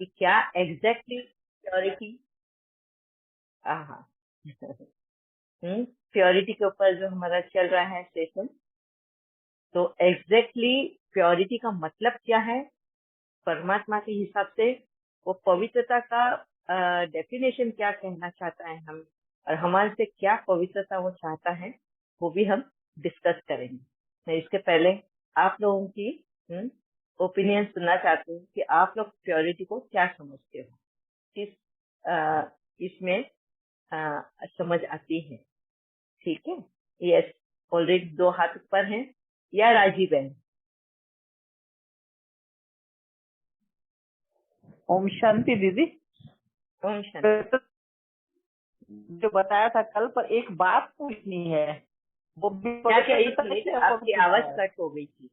कि क्या exactly purity, हाँ प्योरिटी के ऊपर जो हमारा चल रहा है सेशन, तो एग्जैक्टली प्योरिटी का मतलब क्या है परमात्मा के हिसाब से, वो पवित्रता का डेफिनेशन क्या कहना चाहता है हम, और हमारे से क्या पवित्रता वो चाहता है, वो भी हम डिस्कस करेंगे। मैं इसके पहले आप लोगों की ओपिनियन सुनना चाहती हूँ कि आप लोग प्योरिटी को क्या समझते हो, किस इसमें समझ आती है। ठीक है, यस, ऑलरेडी 2 हाथ ऊपर हैं। या राजीव बहन? ओम शांति दीदी। ओम शांति। जो बताया था कल, पर एक बात पूछनी है, वो भी क्या क्या? एक मिनट, आपकी आवाज कट हो गई थी।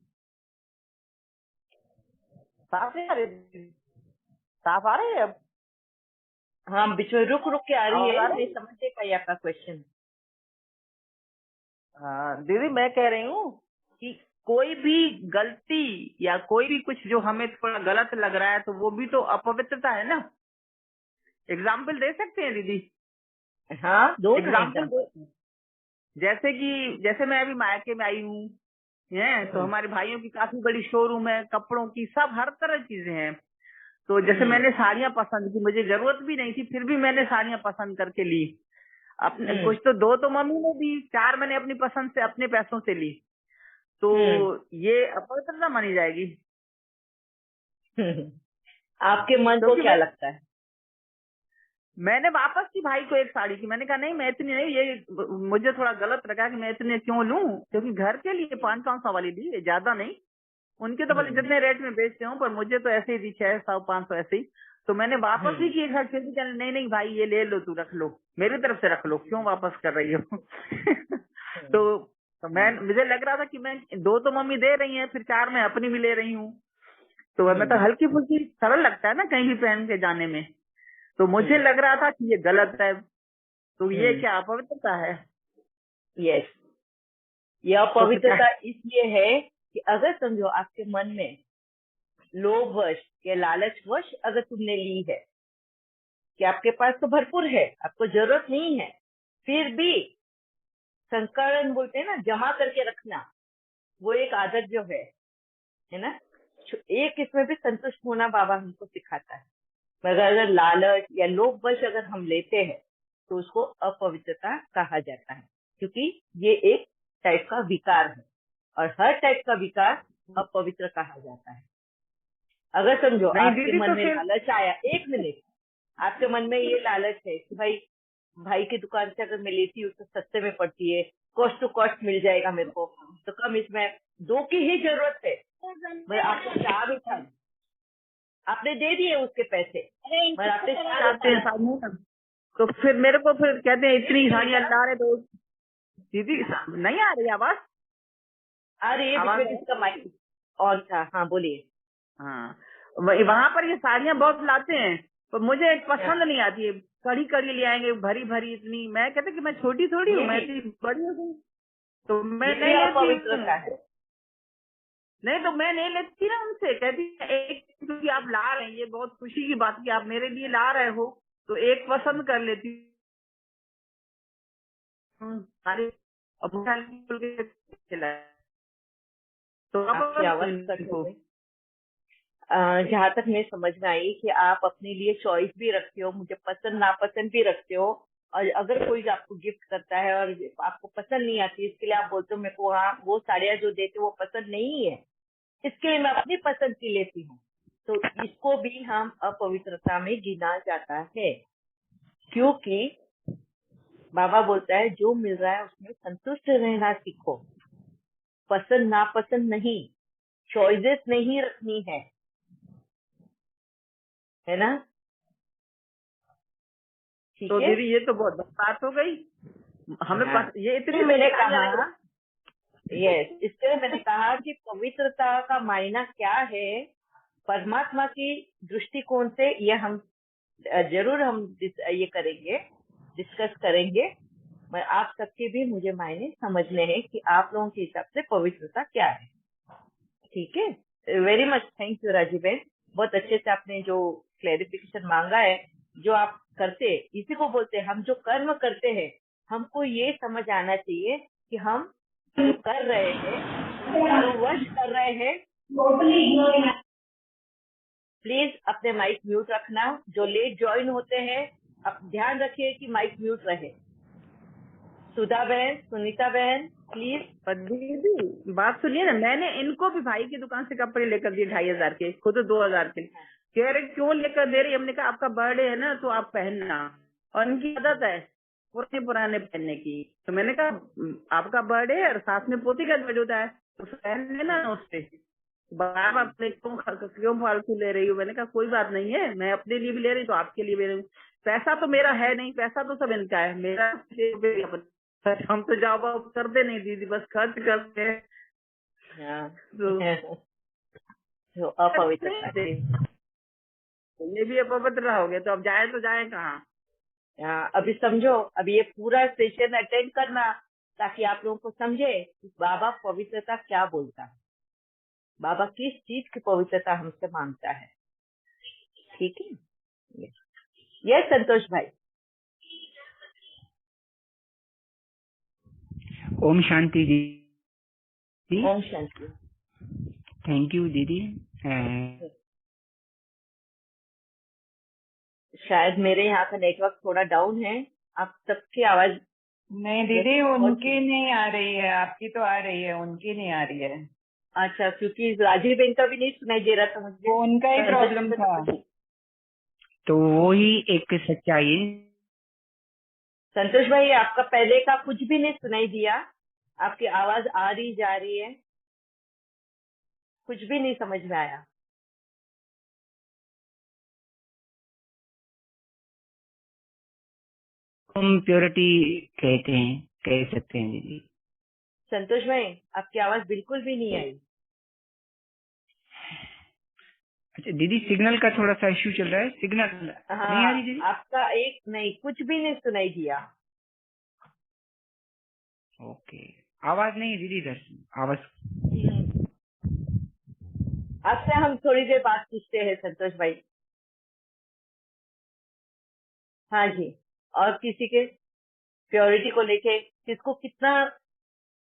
साफ आ रही, साफ आ रही है अब? हाँ, बीच में रुक रुक के आ रही है, मैं समझ नहीं पाई आपका क्वेश्चन। हाँ दीदी, मैं कह रही हूँ कि कोई भी गलती या कोई भी कुछ जो हमें थोड़ा गलत लग रहा है, तो वो भी तो अपवित्रता है ना। एग्जाम्पल दे सकते हैं दीदी? हाँ, दो एग्जाम्पल दो। जैसे मैं अभी मायके में आई हूँ, तो हमारे भाइयों की काफी बड़ी शोरूम है, कपड़ों की, सब हर तरह की चीजें हैं। तो जैसे मैंने साड़ियां पसंद की, मुझे जरूरत भी नहीं थी, फिर भी मैंने साड़ियां पसंद करके ली। अपने कुछ तो 2 तो मम्मी ने दी, 4 मैंने अपनी पसंद से अपने पैसों से ली, तो ये अपवित्रता मानी जाएगी? आपके मन को क्या लगता है? मैंने वापस की भाई को एक साड़ी की, मैंने कहा नहीं, मैं इतनी नहीं, ये मुझे थोड़ा गलत लगा कि मैं इतने क्यों लूं, क्योंकि घर के लिए 500-500 वाली ली, ज्यादा नहीं। उनके तो भले जितने रेट में बेचते हूँ, पर मुझे तो ऐसे ही दी 600-500 ऐसे ही। तो मैंने वापस ही की एक साड़ी, फिर भी कहने नहीं नहीं भाई ये ले लो, तू रख लो, मेरी तरफ से रख लो, क्यों वापस कर रही हो? तो मुझे लग रहा था कि मैं 2 तो मम्मी दे रही है, फिर 4 मैं अपनी भी ले रही हूँ, तो मैं तो हल्की फुल्की सरल लगता है ना कहीं भी पहन के जाने में। तो मुझे लग रहा था कि ये गलत है, तो ये क्या अपवित्रता है? यस, ये अपवित्रता इसलिए है कि अगर समझो आपके मन में लोभवश या लालचवश अगर तुमने ली है कि आपके पास तो भरपूर है, आपको जरूरत नहीं है, फिर भी संकलन बोलते हैं ना, जमा करके रखना, वो एक आदत जो है ना, एक इसमें भी संतुष्ट होना बाबा हमको सिखाता है। मगर अगर लालच या लोभवश अगर हम लेते हैं तो उसको अपवित्रता कहा जाता है, क्योंकि ये एक टाइप का विकार है, और हर टाइप का विकार अपवित्र कहा जाता है। अगर समझो आपके मन में लालच आया, 1 मिनट, आपके मन में ये लालच है कि भाई की दुकान से अगर मैं लेती हूँ तो सस्ते में पड़ती है, कॉस्ट टू कॉस्ट मिल जाएगा मेरे को, तो कम इसमें 2 की ही जरूरत है, मैं आपको 4 उठा, आपने दे दिए उसके पैसे, मैं आपने 4, तो फिर मेरे को फिर कहते हैं इतनी साड़ियां ला रहे, तो दीदी नहीं आ रही आवाज? आ रही है, किसका माइक ऑन था? हाँ बोलिए। हाँ, वहाँ पर ये साड़ियां बहुत लाते हैं, पर मुझे पसंद नहीं आती है, कड़ी कड़ी ले आएंगे, भरी भरी इतनी, मैं कहते कि मैं छोटी थोड़ी हूँ, मैं इतनी बड़ी हो गई, तो मैं नहीं लेती। नहीं तो मैं नहीं लेती ना उनसे, कहती एक क्योंकि आप ला रहे हैं, ये बहुत खुशी की बात कि आप मेरे लिए ला रहे हो, तो एक पसंद कर लेती हूँ सारी। अब तो आपकी आवाज कट हो गई। जहाँ तक मैं समझ में आई कि आप अपने लिए चॉइस भी रखते हो, मुझे पसंद नापसंद भी रखते हो, और अगर कोई आपको गिफ्ट करता है और आपको पसंद नहीं आती, इसके लिए आप बोलते हो मेरे को हाँ वो साड़ियाँ जो देते वो पसंद नहीं है, इसके लिए मैं अपनी पसंद की लेती हूँ, तो इसको भी हम अपवित्रता में गिना जाता है, क्योंकि बाबा बोलता है जो मिल रहा है उसमें संतुष्ट रहना सीखो, पसंद नापसंद नहीं, चॉइसेस नहीं रखनी है ना? तो दीदी ये तो बहुत बात हो गई हमें। ये इतनी मैंने कहा इसके लिए मैंने कहा कि पवित्रता का मायना क्या है परमात्मा की दृष्टिकोण से, ये हम जरूर हम ये करेंगे, डिस्कस करेंगे, मैं आप सबके भी मुझे मायने समझने हैं कि आप लोगों के हिसाब से पवित्रता क्या है। ठीक है, very much thank you Rajeev बहन, बहुत अच्छे से आपने जो क्लेरिफिकेशन मांगा है। जो आप करते, इसी को बोलते हैं, हम जो कर्म करते हैं, हमको ये समझ आना चाहिए कि हम जो कर रहे हैं, कारणवश कर रहे हैं। प्लीज अपने माइक म्यूट रखना। जो लेट ज्वाइन होते हैं, आप ध्यान रखिए कि माइक म्यूट रहे। सुधा बहन, सुनीता बहन, प्लीज। पर दीदी बात सुनिए ना, मैंने इनको भी भाई की दुकान से कपड़े लेकर दिए 2500 के, खुद 2000 के। कह रहे क्यों लेकर दे रही? हमने कहा आपका बर्थडे है ना, तो आप पहनना, और इनकी आदत है पुराने पुराने पहनने की। तो मैंने कहा आपका बर्थडे है और साथ में पोती का बर्थडे होता है, तो पहन लेना उससे। बाप अपने क्यों फालतू ले रही हूँ? मैंने कहा कोई बात नहीं है, मैं अपने लिए भी ले रही हूँ तो आपके लिए भी ले रही हूँ। पैसा तो मेरा है नहीं, पैसा तो सब इनका है, मेरा हम तो जॉब वॉब करते नहीं दीदी, बस खर्च करते हैं। तो अपवित्रता से ये भी अपवित्र हो गया, तो अब जाए तो जाए कहाँ? अभी समझो, अभी ये पूरा सेशन अटेंड करना, ताकि आप लोगों को समझे कि बाबा पवित्रता क्या बोलता है, बाबा किस चीज की पवित्रता हमसे मांगता है। ठीक है? ये संतोष भाई। ओम शांति जी। ओम शांति। थैंक यू दीदी। शायद मेरे यहाँ का नेटवर्क थोड़ा डाउन है, आप सबकी आवाज। नहीं दीदी, उनकी नहीं आ रही है, आपकी तो आ रही है, उनकी नहीं आ रही है। अच्छा, क्योंकि राजीव बेन का भी नहीं सुनाई दे रहा था मुझे, वो उनका ही प्रॉब्लम था। तो वो ही एक सच्चाई है। संतोष भाई, आपका पहले का कुछ भी नहीं सुनाई दिया, आपकी आवाज आ रही जा रही है, कुछ भी नहीं समझ में आया। हम प्योरिटी कहते हैं, कह सकते हैं दीदी। संतोष भाई, आपकी आवाज बिल्कुल भी नहीं आई। अच्छा दीदी, सिग्नल का थोड़ा सा इश्यू चल रहा है, सिग्नल नहीं आ रही दीदी। आपका एक नहीं, कुछ भी नहीं सुनाई दिया। ओके, आवाज नहीं है दीदी इधर, आवाज। आपसे हम थोड़ी देर बात पूछते हैं संतोष भाई। हाँ जी, और किसी के प्योरिटी को लेके किसको कितना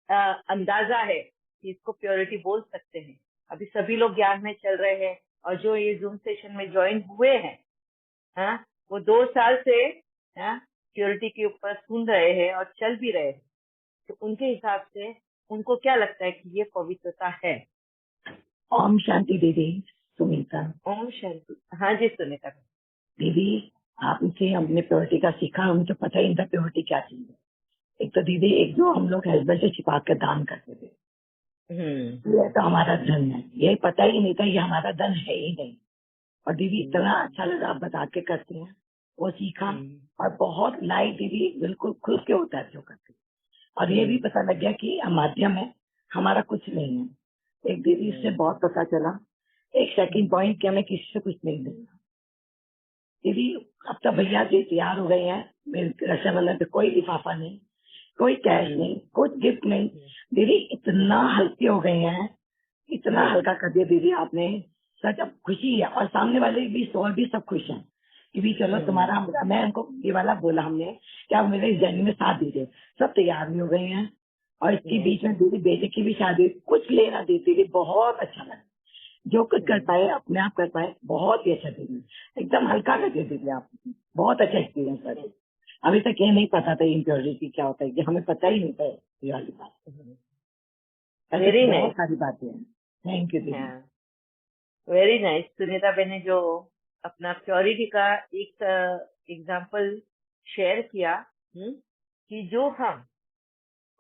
अंदाजा है कि इसको प्योरिटी बोल सकते हैं? अभी सभी लोग ज्ञान में चल रहे हैं, और जो ये जूम सेशन में ज्वाइन हुए हैं, हाँ, वो 2 साल से प्योरिटी के ऊपर सुन रहे हैं और चल भी रहे हैं। तो उनके हिसाब से उनको क्या लगता है कि ये पवित्रता है? ओम शांति दीदी। सुनीता। ओम शांति। हाँ जी सुनीता दीदी, आपसे हमने प्योरिटी का सीखा, हमें तो पता ही नहीं था प्योरिटी क्या चीज है। एक तो दीदी, एक जो हम लोग हस्बैंड से छिपा कर दान करते थे, ये तो हमारा धन है, ये पता ही नहीं था ये हमारा धन है ही नहीं। और दीदी इतना अच्छा लगा, आप बता के करते हैं, वो सीखा, और बहुत लाइट दीदी, बिल्कुल खुल के होता है जो करते। और ये भी पता लग गया कि माध्यम है, हमारा कुछ नहीं है। एक दीदी इससे बहुत पता चला। एक सेकंड पॉइंट कि हमें किसी से कुछ नहीं देना। दीदी अब तो भैया जी तैयार हो गए हैं, मेरे रक्षाबंधन पे कोई लिफाफा नहीं, कोई कैश नहीं, कुछ गिफ्ट नहीं। दीदी इतना हल्के हो गए हैं, इतना हल्का कर दिया दीदी आपने, सच अब खुशी है। और सामने वाले भी और भी सब खुश हैं कि भी चलो तुम्हारा, मैं उनको ये वाला बोला हमने कि आप मेरे इस जर्नी में साथ दीजिए। सब तैयार भी हो गए हैं, और इसके बीच में दीदी बेटे की भी शादी, कुछ लेना दीदी बहुत अच्छा लगा। जो कुछ कर पाए अपने आप कर पाए, बहुत ही अच्छा दीदी, एकदम हल्का कर दिया दीदी आप, बहुत अच्छा एक्सपीरियंस था। अभी तक ये नहीं पता था इम्प्योरिटी क्या होता है, कि हमें पता ही नहीं था ये वाली बात। वेरी बहुत सारी बातें हैं। थैंक यू दीदी। Very nice. सुनीता बहन ने जो अपना प्योरिटी का एक एग्जाम्पल शेयर किया, कि जो हम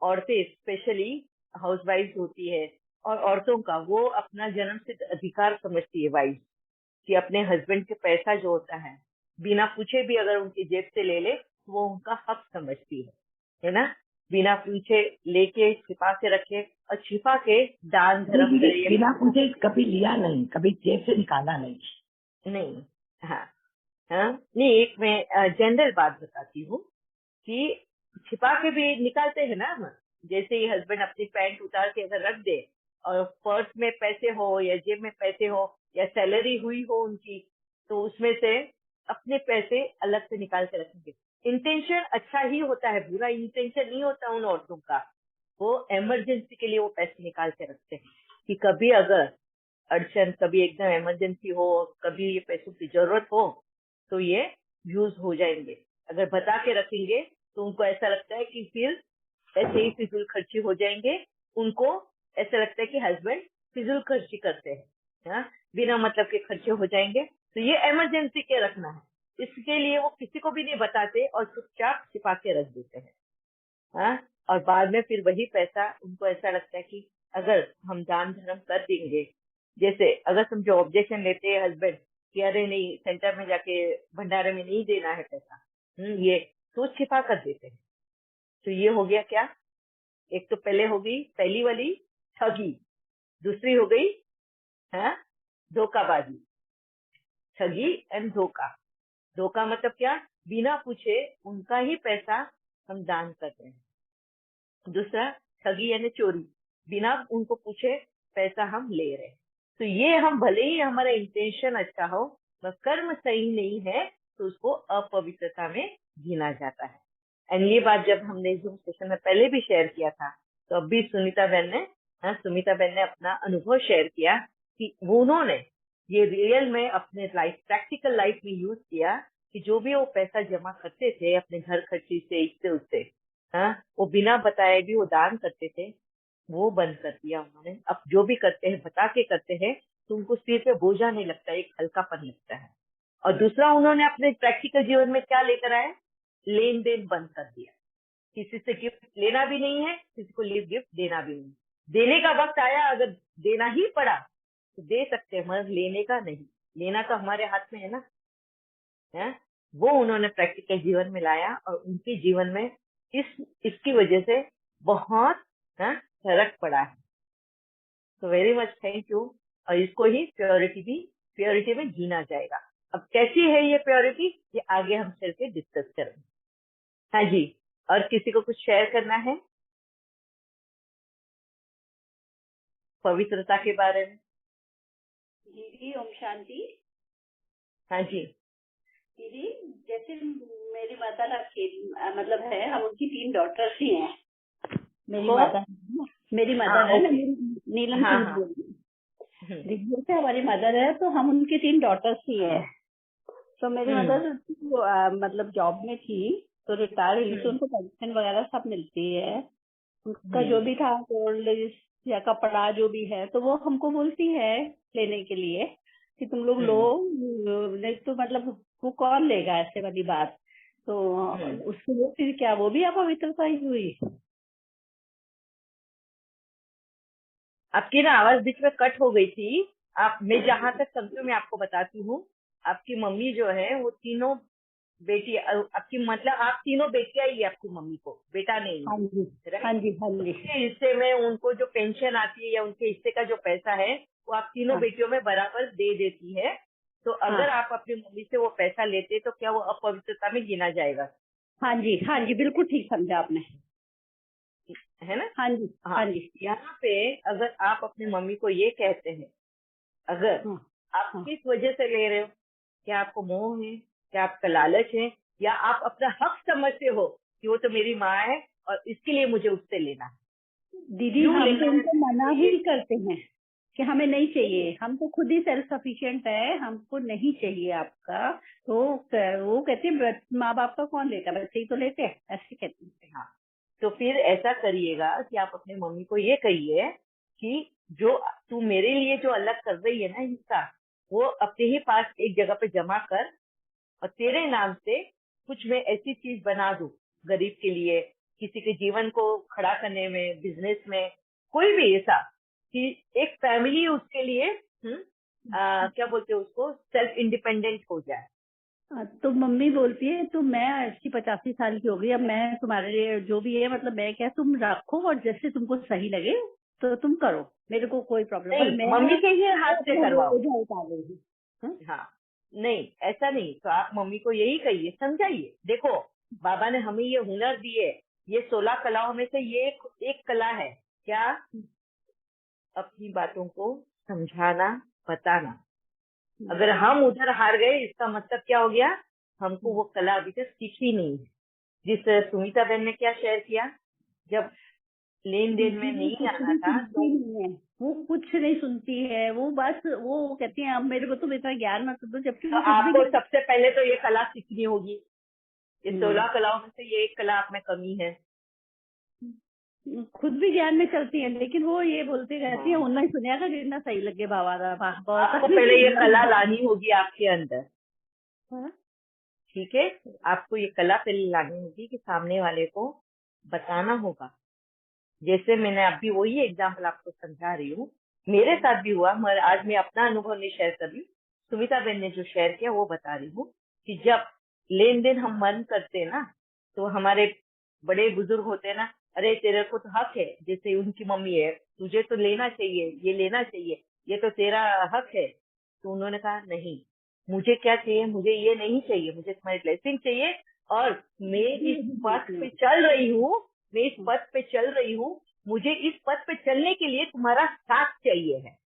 औरतें स्पेशली हाउसवाइफ होती है, और औरतों का वो अपना जन्म सिद्ध अधिकार समझती है वाइफ, कि अपने हस्बैंड के पैसा जो होता है बिना पूछे भी अगर उनकी जेब से ले ले तो वो उनका हक समझती है ना? बिना पूछे लेके छिपा के रखे, और छिपा के दान धर्म करे। बिना पूछे कभी लिया नहीं, कभी जेब से निकाला नहीं। हाँ नहीं, एक मैं जनरल बात बताती हूँ कि छिपा के भी निकालते हैं ना हम। जैसे ही हस्बैंड अपनी पैंट उतार के अगर रख दे, और पर्स में पैसे हो या जेब में पैसे हो या सैलरी हुई हो उनकी, तो उसमें से अपने पैसे अलग से निकाल के रखेंगे। इंटेंशन अच्छा ही होता है, बुरा इंटेंशन नहीं होता उन औरतों का। वो इमरजेंसी के लिए वो पैसे निकाल के रखते हैं कि कभी अगर अड़चन, कभी एकदम इमरजेंसी हो, कभी ये पैसों की जरूरत हो तो ये यूज हो जाएंगे। अगर बता के रखेंगे तो उनको ऐसा लगता है कि फिर ऐसे ही फिजूल खर्ची हो जाएंगे। उनको ऐसा लगता है कि हस्बैंड फिजूल खर्ची करते हैं, हाँ, बिना मतलब के खर्चे हो जाएंगे। तो ये इमरजेंसी के रखना है, इसके लिए वो किसी को भी नहीं बताते और चुपचाप छिपा के रख देते हैं, हाँ। और बाद में फिर वही पैसा उनको ऐसा लगता है कि अगर हम दान धर्म कर देंगे, जैसे अगर समझो ऑब्जेक्शन लेते हैं हस्बैंड कि अरे नहीं, सेंटर में जाके भंडारे में नहीं देना है पैसा, ये तो छिपा कर देते हैं। तो ये हो गया क्या, एक तो पहले हो गई पहली वाली ठगी, दूसरी हो गई है धोखाबाजी। ठगी एंड धोखा। धोखा मतलब क्या, बिना पूछे उनका ही पैसा हम दान कर रहे हैं। दूसरा ठगी यानी चोरी, बिना उनको पूछे पैसा हम ले रहे हैं। तो ये हम भले ही हमारा इंटेंशन अच्छा हो, पर कर्म सही नहीं है तो उसको अपवित्रता में गिना जाता है। एंड ये बात जब हमने जूम सेशन में पहले भी शेयर किया था, तो अभी सुमिता बहन ने अपना अनुभव शेयर किया कि उन्होंने ये रियल में अपने लाइफ, प्रैक्टिकल लाइफ में यूज किया कि जो भी वो पैसा जमा करते थे अपने घर खर्ची से, इससे उससे, वो बिना बताए भी वो दान करते थे, वो बंद कर दिया उन्होंने। अब जो भी करते हैं बता के करते हैं तो उनको सिर पे बोझा नहीं लगता, एक हल्कापन लगता है। और दूसरा, उन्होंने अपने प्रैक्टिकल जीवन में क्या लेकर आए, लेन देन बंद कर दिया। किसी से गिफ्ट लेना भी नहीं है, किसी को गिफ्ट देना भी नहीं। देने का वक्त आया, अगर देना ही पड़ा तो दे सकते हैं, मगर लेने का नहीं। लेना तो हमारे हाथ में है ना, है? वो उन्होंने प्रैक्टिकल जीवन में लाया और उनके जीवन में इसकी वजह से बहुत फर्क पड़ा है। तो वेरी मच थैंक यू। और इसको ही प्योरिटी में जीना जाएगा। अब कैसी है ये प्योरिटी, ये आगे हम चल के डिस्कस करेंगे। हाँ जी, और किसी को कुछ शेयर करना है पवित्रता के बारे में? दीदी ओम शांति। हाँ जी दीदी, जैसे मेरी मदर मतलब है, हम उनकी 3 डॉटर्स ही हैं। मेरी मदर है ना, नीलम सिंह दीदी से हमारी मदर है, तो हम उनकी 3 डॉटर्स ही हैं। तो मेरी मदर मतलब जॉब में थी, तो रिटायर हुई, तो उनको पेंशन वगैरह सब मिलती है। उनका जो भी था गोल्ड या कपड़ा जो भी है, तो वो हमको बोलती है लेने के लिए कि तुम लोग लो, नहीं तो मतलब वो कौन लेगा, ऐसे वाली बात। तो उसके लिए फिर क्या वो भी अपवित्रता ही हुई? आपकी ना आवाज बीच में कट हो गई थी। मैं जहां तक समझू मैं आपको बताती हूँ। आपकी मम्मी जो है वो तीनों बेटी, आपकी मतलब आप तीनों बेटियां ही है आपकी मम्मी को, बेटा नहीं हाँ जी, है। हाँ जी, हाँ जी। उसके हिस्से में उनको जो पेंशन आती है या उनके हिस्से का जो पैसा है वो आप तीनों बेटियों में बराबर दे देती है। तो अगर आप अपनी मम्मी से वो पैसा लेते तो क्या वो अपवित्रता में गिना जाएगा? हाँ जी, हाँ जी, बिल्कुल ठीक समझा आपने, है ना? हाँ जी, हाँ जी। यहाँ पे अगर आप अपनी मम्मी को ये कहते हैं, अगर आप किस वजह से ले रहे हो, क्या आपको मोह है, क्या आपका लालच है, या आप अपना हक समझते हो कि वो तो मेरी माँ है और इसके लिए मुझे उससे लेना है? दीदी हम तो उनको मना ही करते हैं कि हमें नहीं चाहिए, हम तो खुद ही सेल्फ सफिशिएंट है, हमको नहीं चाहिए आपका। तो वो कहते हैं माँ बाप का कौन लेता, बच्चे ही तो लेते हैं, ऐसे कहते हैं। हाँ, तो फिर ऐसा करिएगा कि आप अपने मम्मी को ये कहिए कि जो तू मेरे लिए जो अलग कर रही है ना हिस्सा, वो अपने ही पास एक जगह पे जमा कर और तेरे नाम से कुछ मैं ऐसी चीज बना दूं गरीब के लिए, किसी के जीवन को खड़ा करने में, बिजनेस में, कोई भी ऐसा कि एक फैमिली उसके लिए क्या बोलते हैं उसको, सेल्फ इंडिपेंडेंट हो जाए। तो मम्मी बोलती है तो मैं 80-85 साल की हो गई, अब मैं तुम्हारे लिए जो भी है, मतलब मैं क्या, तुम रखो और जैसे तुमको सही लगे तो तुम करो, मेरे को कोई प्रॉब्लम नहीं। मम्मी के ही हाथ से करवाओ। हाँ, नहीं ऐसा नहीं, तो आप मम्मी को यही कहिए, समझाइए, देखो बाबा ने हमें ये हुनर दिए, ये 16 कलाओं में से ये एक कला है, क्या? अपनी बातों को समझाना, बताना। अगर हम उधर हार गए, इसका मतलब क्या हो गया, हमको वो कला अभी तक सीखी नहीं है। जिस सुमिता बहन ने क्या शेयर किया, जब लेन देन में नहीं आना था तो वो कुछ नहीं सुनती है, वो बस वो कहती है अब मेरे को तुम इतना ज्ञान मत दो, जबकि वो आपको सबसे पहले तो ये कला सीखनी होगी। ये 16 कलाओं में से ये एक कला आप में कमी है। खुद भी ज्ञान में चलती है, लेकिन वो ये बोलती रहती है उतना ही सुनिया था जितना सही लगे बाबा। आपको पहले ये कला लानी होगी आपके अंदर, ठीक है। आपको ये कला पहले लानी होगी कि सामने वाले को बताना होगा। जैसे मैंने अभी वही एग्जाम्पल आपको समझा रही हूँ, मेरे साथ भी हुआ, मगर आज मैं अपना अनुभव नहीं शेयर कर रही, सुमिता बहन ने जो शेयर किया वो बता रही हूँ कि जब लेन देन हम मन करते ना, तो हमारे बड़े बुजुर्ग होते हैं ना, अरे तेरे को तो हक है, जैसे उनकी मम्मी है, तुझे तो लेना चाहिए, ये लेना चाहिए, ये तो तेरा हक है। तो उन्होंने कहा नहीं, मुझे क्या चाहिए, मुझे ये नहीं चाहिए, मुझे तुम्हारी ब्लेसिंग चाहिए, और मैं इस पथ पे चल रही हूँ, मैं इस पथ पे चल रही हूँ, मुझे इस पथ पे चलने के लिए तुम्हारा साथ चाहिए है।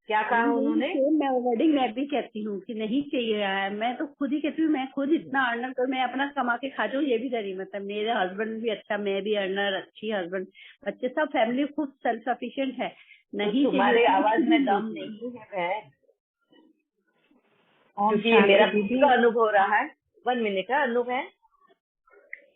क्या कहा उन्होंने? मैं वर्डिंग मैं भी कहती हूँ कि नहीं चाहिए यार, मैं तो खुद ही कहती हूँ, मैं खुद इतना अर्नर कर, मैं अपना कमा के खा जाऊँ, ये भी नहीं, मतलब मेरे हस्बैंड भी अच्छा, मैं भी अर्नर, अच्छी हस्बैंड, बच्चे सब, फैमिली खुद सेल्फ सफिशिएंट है। नहीं तो तुम्हारे आवाज में दम नहीं है बहन, क्योंकि ये मेरा खुद का अनुभव रहा है। 1 मिनट का अनुभव है,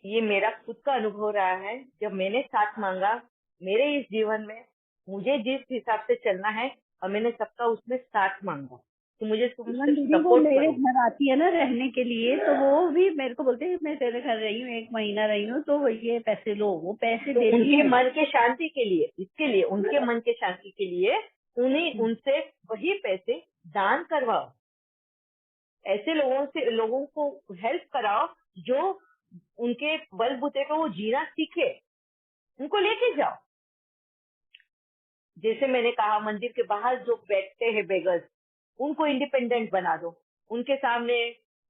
ये मेरा खुद का अनुभव रहा है। जब मैंने साथ मांगा मेरे इस जीवन में, मुझे जिस हिसाब से चलना है, और मैंने सबका उसमें साथ मांगा, तो मुझे वो मेरे घर आती है ना रहने के लिए, तो वो भी मेरे को बोलते हैं मैं तेरे घर रही हूँ, 1 महीना रही हूँ, तो ये पैसे लो, वो पैसे तो दे उनके मन के शांति के लिए, इसके लिए उनके मन के शांति के लिए उनसे वही पैसे दान करवाओ। ऐसे लोगों को हेल्प कराओ जो उनके बलबूते पे वो जीना सीखे, उनको लेके जाओ। जैसे मैंने कहा, मंदिर के बाहर जो बैठते हैं बेगर्स, उनको इंडिपेंडेंट बना दो, उनके सामने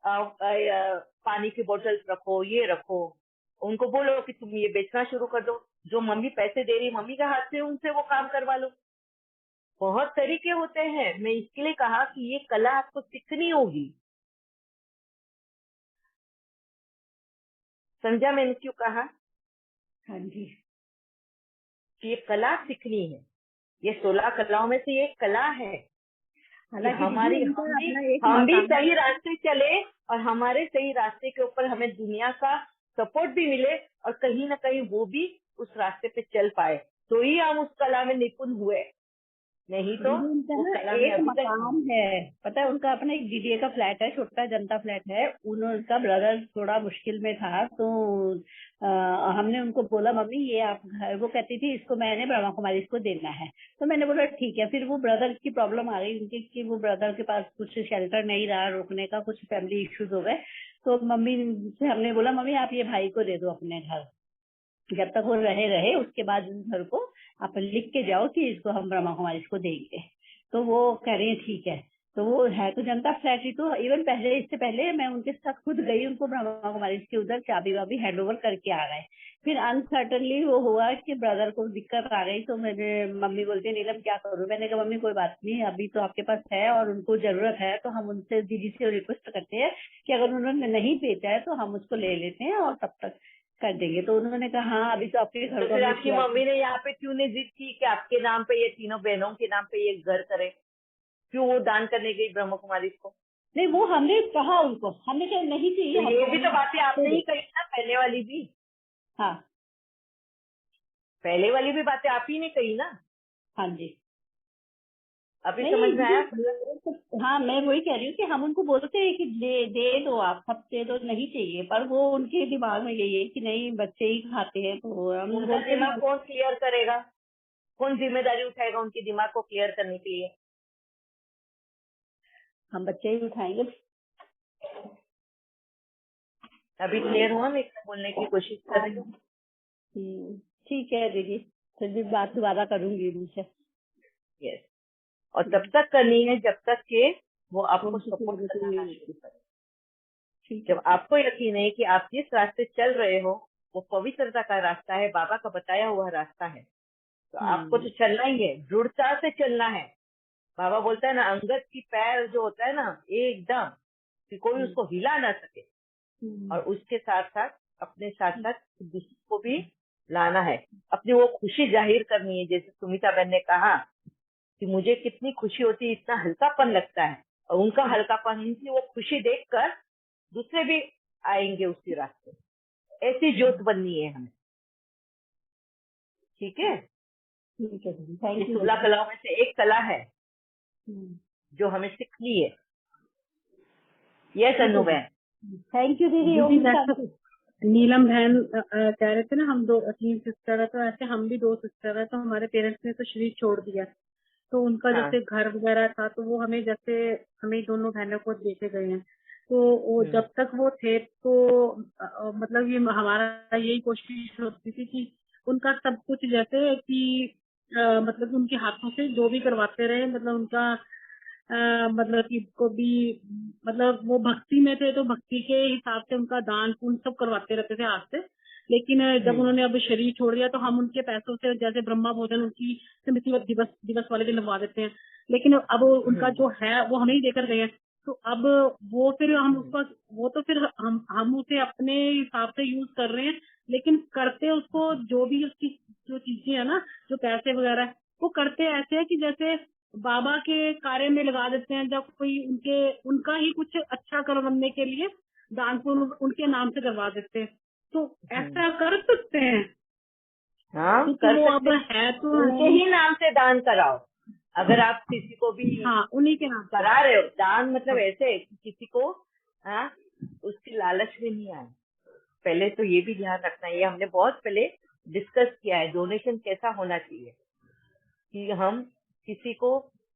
पानी की बोतल रखो, ये रखो, उनको बोलो कि तुम ये बेचना शुरू कर दो, जो मम्मी पैसे दे रही मम्मी के हाथ से उनसे वो काम करवा लो। बहुत तरीके होते हैं। मैं इसके लिए कहा कि ये कला आपको सीखनी होगी। समझा मैंने क्यों कहा? हाँ जी, ये कला सीखनी है। ये 16 कलाओं में से एक कला है कि हम भी सही रास्ते चले, और हमारे सही रास्ते के ऊपर हमें दुनिया का सपोर्ट भी मिले, और कहीं ना कहीं वो भी उस रास्ते पे चल पाए, तो ही हम उस कला में निपुण हुए। नहीं तो एक मकान है, पता है, उनका अपना एक डीडीए का फ्लैट है, छोटा जनता फ्लैट है। उनका ब्रदर थोड़ा मुश्किल में था, तो हमने उनको बोला मम्मी ये आप घर, वो कहती थी इसको मैंने ब्रह्मा कुमारी इसको देना है, तो मैंने बोला ठीक है। फिर वो ब्रदर की प्रॉब्लम आ गई उनकी कि वो ब्रदर के पास कुछ शेल्टर नहीं रहा, रुकने का कुछ फैमिली इश्यूज हो गए, तो मम्मी से हमने बोला मम्मी आप ये भाई को दे दो अपने घर, जब तक वो रहे उसके बाद उस घर को आप लिख के जाओ कि इसको हम ब्रह्मा कुमारी इसको देंगे। तो वो कह रही है ठीक है। तो वो है तो जनता फ्लैट ही, तो इवन इससे पहले मैं उनके साथ खुद गई, उनको ब्रह्मा कुमारी के उधर चाबी वाबी हैंड ओवर करके आ गए। फिर अनसर्टनली वो हुआ कि ब्रदर को दिक्कत आ गई, तो मेरे मम्मी बोलती नीलम क्या करूं, मैंने कहा मम्मी कोई बात नहीं, अभी तो आपके पास है और उनको जरूरत है, तो हम उनसे दीदी से रिक्वेस्ट करते हैं कि अगर उन्होंने नहीं बेचा है तो हम उसको ले लेते हैं और तब तक कर देंगे। तो उन्होंने कहा हाँ अभी तो आपके घर तो फिर आपकी मम्मी ने यहाँ पे क्यों नहीं जिद की कि आपके नाम पे, ये तीनों बहनों के नाम पे ये घर करे? क्यों वो दान करने गई ब्रह्मा कुमारी को? नहीं, वो हमने कहा उनको, हमने कहा नहीं चाहिए। तो ये भी तो बातें आपने ही कही ना, पहले वाली भी। हाँ, पहले वाली भी बातें आप ही ने कही ना। हाँ जी, अभी समझ में आया? हाँ, मैं वही कह रही हूँ कि हम उनको बोलते हैं कि दे दो, आप सब दे दो, नहीं चाहिए, पर वो उनके दिमाग में यही है कि नहीं बच्चे ही खाते हैं, तो हम उनका दिमाग कौन क्लियर करेगा? कौन जिम्मेदारी उठाएगा उनके दिमाग को क्लियर करने के लिए? हम बच्चे ही उठाएंगे। अभी क्लियर हुआ? मैं बोलने की कोशिश कर रही हूँ। ठीक है दीदी, फिर भी बात दोबारा करूंगी उनसे। यस, और तब तक करनी है जब तक कि वो आपको सपोर्ट करना शुरू करे। जब आपको यकीन है कि आप जिस रास्ते चल रहे हो वो पवित्रता का रास्ता है, बाबा का बताया हुआ रास्ता है, तो आपको तो चलना ही है, दृढ़ता से चलना है। बाबा बोलता है ना, अंगद की पैर जो होता है ना एकदम कि कोई उसको हिला ना सके, और उसके साथ साथ अपने साथ साथ दूसरों को भी लाना है, अपनी वो खुशी जाहिर करनी है। जैसे सुमिता बहन ने कहा कि मुझे कितनी खुशी होती है, इतना हल्कापन लगता है, और उनका हल्कापन, उनकी वो खुशी देखकर दूसरे भी आएंगे उसी रास्ते। ऐसी जोत बननी है हमें। ठीक है, ठीक है दीदी, थैंक यू। 16 कलाओं में से एक कला है जो हमें सीखनी है। यस अनु बहन। थैंक यू दीदी। ओम शांति। नीलम बहन कह रहे थे ना, हम 3 सिस्टर है, तो ऐसे हम भी 2 सिस्टर है। तो हमारे पेरेंट्स ने तो शरीर छोड़ दिया, तो उनका जैसे घर वगैरह था, तो वो हमें हमें दोनों बहनों को देके गए हैं। तो वो जब तक वो थे तो मतलब ये हमारा यही कोशिश होती थी कि उनका सब कुछ जैसे कि मतलब उनके हाथों से जो भी करवाते रहे, मतलब उनका मतलब कि को भी, मतलब वो भक्ति में थे तो भक्ति के हिसाब से उनका दान पुण्य सब करवाते रहते थे हाथ से। लेकिन जब उन्होंने अब शरीर छोड़ दिया तो हम उनके पैसों से जैसे ब्रह्मा भोजन उनकी स्मृति दिवस वाले दिन लगवा देते हैं। लेकिन अब उनका जो है वो हमें ही देकर गए हैं, तो अब वो फिर हम उसका वो तो फिर हम उसे अपने हिसाब से यूज कर रहे हैं, लेकिन करते उसको जो भी उसकी जो चीजें है ना, जो पैसे वगैरह, वो करते ऐसे है कि जैसे बाबा के कार्य में लगा देते हैं। जब कोई उनका ही कुछ अच्छा करवाने के लिए दान पुण्य उनके नाम से करवा देते हैं, तो ऐसा कर सकते हैं। हाँ, क्योंकि वो अब है तो उनके ही नाम से दान कराओ। अगर आप किसी को भी हाँ उन्हीं के नाम करा रहे हो दान, मतलब ऐसे कि किसी को उसकी लालच में नहीं आए। पहले तो ये भी ध्यान रखना है, ये हमने बहुत पहले डिस्कस किया है, डोनेशन कैसा होना चाहिए, कि हम किसी को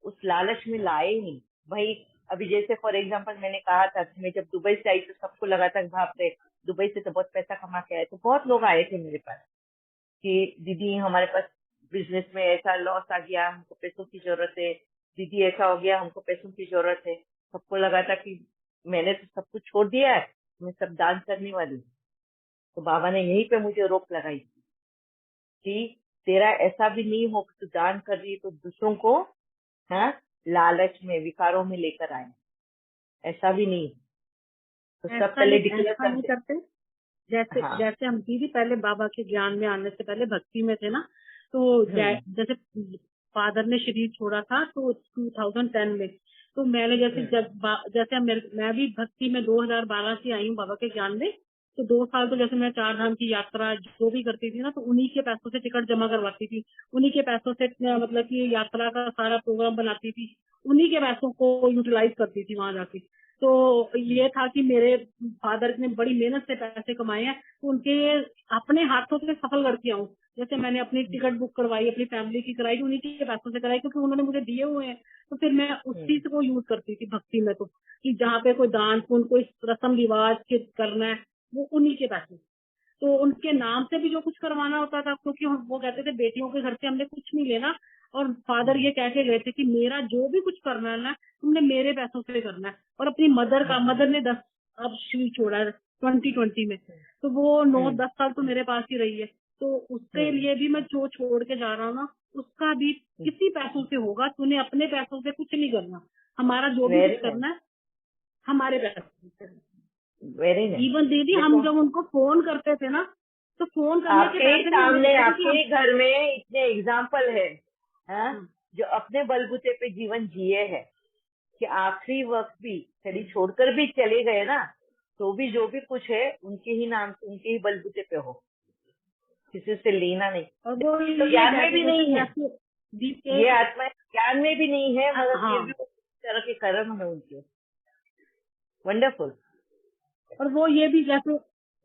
उस लालच में लाए नहीं। भाई अभी जैसे फॉर एग्जांपल मैंने कहा था कि मैं जब दुबई से आई तो सबको लगा था बाप रे, दुबई से तो बहुत पैसा कमा के आए। तो बहुत लोग आए थे मेरे पास कि दीदी हमारे पास बिजनेस में ऐसा लॉस आ गया, हमको पैसों की जरूरत है, दीदी ऐसा हो गया, हमको पैसों की जरूरत है। सबको लगा था कि मैंने तो सब कुछ छोड़ दिया है, मैं सब दान करने वाली। तो बाबा ने यहीं पे मुझे रोक लगाई कि तेरा ऐसा भी नहीं हो कि तू दान कर रही तो दूसरों को लालच में विकारों में लेकर आए, ऐसा भी नहीं। तो सब पहले डिक्लेयर करते। जैसे हम दीदी पहले बाबा के ज्ञान में आने से पहले भक्ति में थे ना, तो जैसे फादर ने शरीर छोड़ा था तो 2010 में, तो मैंने जैसे मैं भी भक्ति में 2012 से आई हूँ बाबा के ज्ञान में। तो 2 साल तो जैसे मैं 4 धाम की यात्रा जो भी करती थी ना, तो उन्हीं के पैसों से टिकट जमा करवाती थी, उन्हीं के पैसों से मतलब कि यात्रा का सारा प्रोग्राम बनाती थी, उन्हीं के पैसों को यूटिलाइज करती थी वहां जाके। तो ये था कि मेरे फादर ने बड़ी मेहनत से पैसे कमाए हैं, तो उनके अपने हाथों से सफल करके आऊँ। जैसे मैंने अपनी टिकट बुक करवाई, अपनी फैमिली की कराई, उन्हीं के पैसों से कराई, क्योंकि उन्होंने मुझे दिए हुए हैं। तो फिर मैं उस चीज को यूज करती थी भक्ति में, तो कि जहाँ पे कोई दान पुण्य कोई रस्म रिवाज करना है वो उन्हीं के पैसे। तो उनके नाम से भी जो कुछ करवाना होता था, क्योंकि वो कहते थे बेटियों के घर से हमने कुछ नहीं लेना, और फादर ये कह के गए थे कि मेरा जो भी कुछ करना है ना तुमने मेरे पैसों से करना है। और अपनी मदर ने 10 अब शरीर छोड़ा है 2020 में, तो वो 9-10 साल तो मेरे पास ही रही है। तो उसके लिए भी मैं जो छोड़ के जा रहा हूँ ना, उसका भी किसी पैसों से होगा। तूने अपने पैसों से कुछ नहीं करना, हमारा जो भी कुछ करना है हमारे पैसों से। इवन दीदी हम जब उनको फोन करते थे ना, तो फोन करने के सामने आपके घर में इतने एग्जाम्पल है जो अपने बलबूते पे जीवन जिए हैं, कि आखिरी वक्त भी शरीर छोड़कर भी चले गए ना, तो भी जो भी कुछ है उनके ही नाम से, उनके ही बलबूते पे हो, किसी से लेना नहीं। और वो तो ज्ञान में भी नहीं है, ये आत्मा ज्ञान में भी नहीं है, मगर फिर भी उस तरह के कर्म है उनके। वंडरफुल। और वो ये भी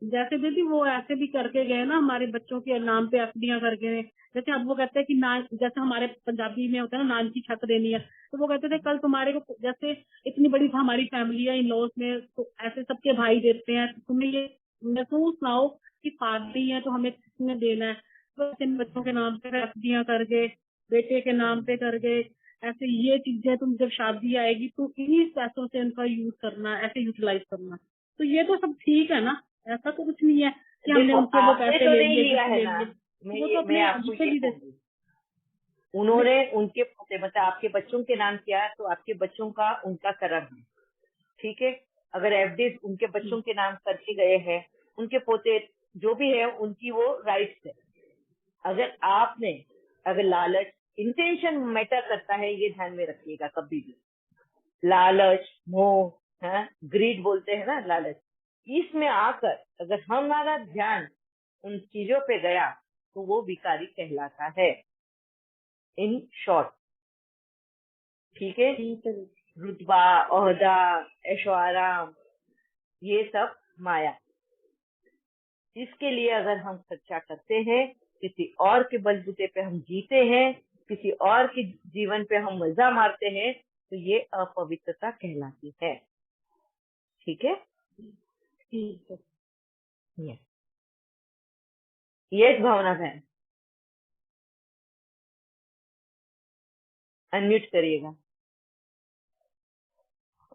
जैसे दीदी वो ऐसे भी करके गए ना, हमारे बच्चों के नाम पे एफडीआं करके गए। जैसे अब वो कहते हैं कि जैसे हमारे पंजाबी में होता है ना, नान की छत देनी है, तो वो कहते थे कल तुम्हारे को, जैसे इतनी बड़ी हमारी फैमिली है इन लॉज में, तो ऐसे सबके भाई देते हैं, तो तुम्हें ये महसूस ना हो कि शादी है तो हमें किसने देना है। तो इन बच्चों के नाम पे एफडीआं कर गए, बेटे के नाम पे कर गए, ऐसे ये चीजें तुम जब शादी आएगी तो इन्हीं पैसों से उनका यूज करना, ऐसे यूटिलाइज करना। तो ये तो सब ठीक है ना, ऐसा तो कुछ नहीं है कि हमने उनसे वो पैसे ले लिए। वो तो अपने उन्होंने उनके पोते मतलब आपके बच्चों के नाम किया तो आपके बच्चों का उनका कर्म है, ठीक है। अगर एफडी उनके बच्चों के नाम करके गए हैं, उनके पोते जो भी है उनकी वो राइट्स है। अगर लालच, इंटेंशन मैटर करता है, ये ध्यान में रखिएगा कभी भी। लालच, मोह, ग्रीड बोलते हैं ना लालच, इसमें आकर अगर हमारा ध्यान उन चीजों पे गया तो वो विकारी कहलाता है, इन शॉर्ट, ठीक है। रुतबा, ओहदा, ऐशो आराम, ये सब माया। इसके लिए अगर हम खर्चा करते हैं, किसी और के बलबूते पे हम जीते हैं, किसी और के जीवन पे हम मजा मारते हैं, तो ये अपवित्रता कहलाती है, ठीक है। ठीक है। यस भावना बहन, अनम्यूट करिएगा।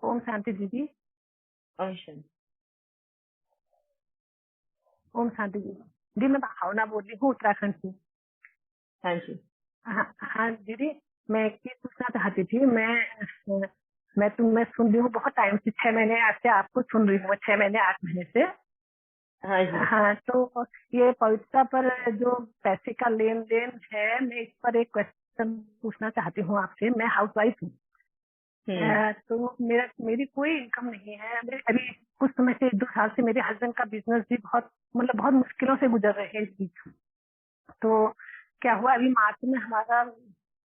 ओम शांति दीदी। ओम शांति। ओम शांति दीदी, मैं भावना बोल रही हूँ उत्तराखंड से। हाँ जी। हाँ दीदी, मैं एक चीज पूछना चाहती थी। मैं सुन रही हूँ बहुत टाइम से, 6 महीने आज से आपको सुन रही हूँ, 6 महीने 8 महीने से। हाँ जी। हाँ, तो ये पवित्रता पर जो पैसे का लेन देन है, मैं इस पर एक क्वेश्चन पूछना चाहती हूँ आपसे। मैं हाउसवाइफ हूँ, तो मेरी कोई इनकम नहीं है। अभी कुछ समय से 1-2 साल से मेरे हस्बैंड का बिजनेस भी बहुत मुश्किलों से गुजर रहे हैं इस बीच। तो क्या हुआ, अभी मार्च में हमारा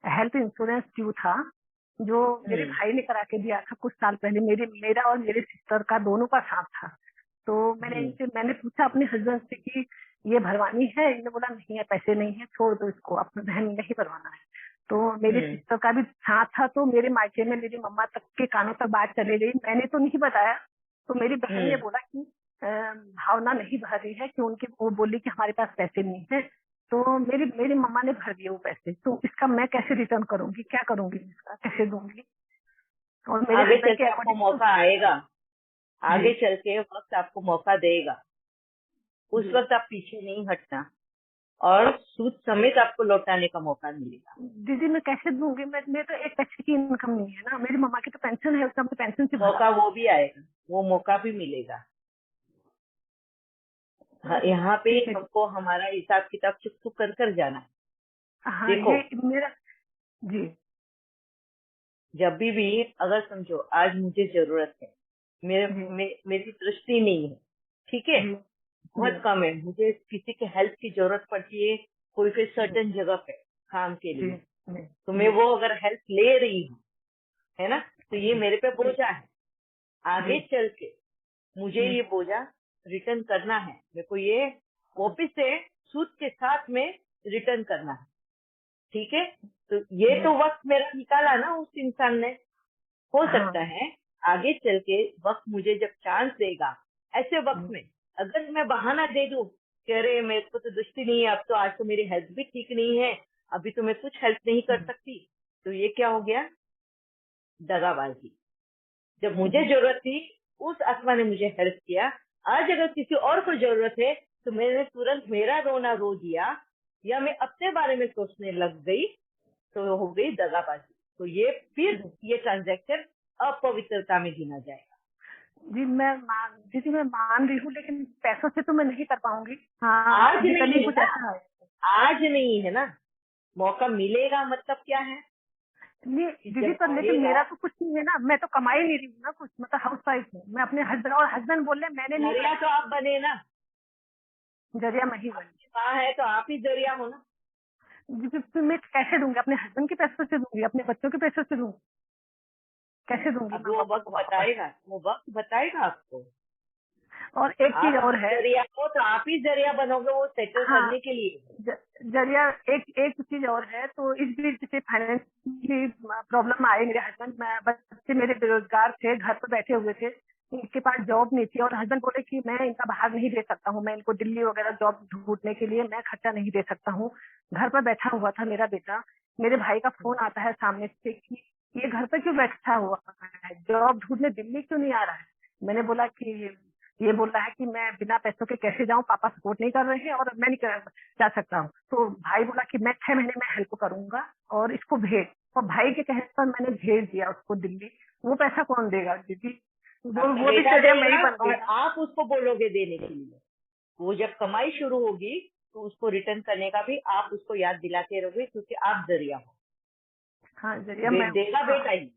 हेल्थ इंश्योरेंस ड्यू था, जो मेरे भाई ने करा के दिया था कुछ साल पहले। मेरा और मेरे सिस्टर का दोनों का साथ था। तो मैंने पूछा अपने हस्बैंड से कि ये भरवानी है। इन्होंने बोला नहीं है, पैसे नहीं है, छोड़ दो इसको, अपने बहन नहीं भरवाना है। तो मेरे सिस्टर का भी साथ था, तो मेरे मायके में मेरी मम्मा तक के कानों तक बात चली गई। मैंने तो नहीं बताया, तो मेरी बहन ने बोला कि भावना नहीं भर रही है, कि वो बोली कि हमारे पास पैसे नहीं है। तो मेरी मम्मा ने भर दिए वो पैसे। तो इसका मैं कैसे रिटर्न करूंगी, क्या करूंगी, इसका कैसे दूंगी? और मेरे आगे चल के आपको मौका आएगा, आगे चल के वक्त आपको मौका देगा, उस वक्त आप पीछे नहीं हटना, और सूद समेत आपको लौटाने का मौका मिलेगा। दीदी मैं कैसे दूंगी? मेरे तो एक पैसे की इनकम नहीं है ना। मेरी मम्मा की तो पेंशन है, उसका पेंशन से मौका वो भी आएगा, वो मौका भी मिलेगा। हाँ, यहाँ पे हमको हमारा हिसाब किताब चुप कर जाना है। हाँ, देखो मेरा जी, जब भी अगर समझो आज मुझे जरूरत है, मेरी दृष्टि नहीं है, ठीक है, बहुत कम है, मुझे किसी के हेल्प की जरूरत पड़ती है कोई फिर सर्टेन जगह पे काम के लिए, तो मैं वो अगर हेल्प ले रही हूँ, है ना, तो ये मेरे पे बोझा है। आगे चल के मुझे ये बोझा रिटर्न करना है, मेरे को ये वापिस से सूद के साथ में रिटर्न करना है, ठीक है। तो ये तो वक्त मेरा निकाला ना उस इंसान ने। हो सकता है आगे चल के वक्त मुझे जब चांस देगा, ऐसे वक्त में अगर मैं बहाना दे दूं कि अरे मेरे को तो दृष्टि नहीं है, अब तो आज तो मेरी हेल्थ भी ठीक नहीं है, अभी तो मैं कुछ हेल्प नहीं कर सकती, तो ये क्या हो गया? दगाबाजी। जब मुझे जरूरत थी उस आत्मा ने मुझे हेल्प किया, आज अगर किसी और को जरूरत है तो मैंने तुरंत मेरा रोना रो दिया, या मैं अपने बारे में सोचने लग गई, तो हो गई दगाबाजी। तो ये फिर ये ट्रांजैक्शन अपवित्रता में गिना जाएगा। जी मैं मान रही हूँ, लेकिन पैसों से तो मैं नहीं कर पाऊंगी। आज नहीं है ना, आज नहीं है ना, मौका मिलेगा मतलब क्या है? दीदी पर लेकिन मेरा तो कुछ नहीं है ना, मैं तो कमाई नहीं रही हूँ ना कुछ, मतलब हाउस वाइफ हूँ मैं। अपने हस्बैंड बोल रहे मैंने नहीं, जरिया तो आप बने ना, जरिया मैं ही बनी। कहाँ है तो आप ही जरिया हो ना। तो मैं कैसे दूंगी? अपने हस्बैंड के पैसों से दूंगी, अपने बच्चों के पैसों से दूंगी, कैसे दूंगी? अब वो वक्त बताएगा, वो वक्त बताएगा आपको। और एक चीज और है, जरिया हो तो आप ही जरिया बनोगे वो सेटल करने के लिए। जरिया एक चीज और है। तो इस बीच से फाइनेंशियली प्रॉब्लम आए मेरे हस्बैंड, बच्चे मेरे बेरोजगार थे, घर पर बैठे हुए थे, इनके पास जॉब नहीं थी, और हस्बैंड बोले कि मैं इनका बाहर नहीं दे सकता हूँ, मैं इनको दिल्ली वगैरह जॉब ढूंढने के लिए मैं खर्चा नहीं दे सकता हूँ। घर पर बैठा हुआ था मेरा बेटा, मेरे भाई का फोन आता है सामने से कि ये घर पर क्यों बैठा हुआ है, जॉब ढूंढने दिल्ली क्यों नहीं आ रहा है? मैंने बोला कि ये बोल रहा है कि मैं बिना पैसों के कैसे जाऊं, पापा सपोर्ट नहीं कर रहे हैं और मैं नहीं जा सकता हूँ। तो भाई बोला कि मैं 6 महीने में हेल्प करूंगा और इसको भेज, और भाई के कहने पर मैंने भेज दिया उसको दिल्ली। वो पैसा कौन देगा दीदी? वो भी चलिए मैं ही बन गई। और आप उसको बोलोगे देने के लिए, वो जब कमाई शुरू होगी तो उसको रिटर्न करने का भी आप उसको याद दिलाते रहोगे, क्योंकि आप जरिया हो। हाँ जरिया मैं देगा बेटा ही।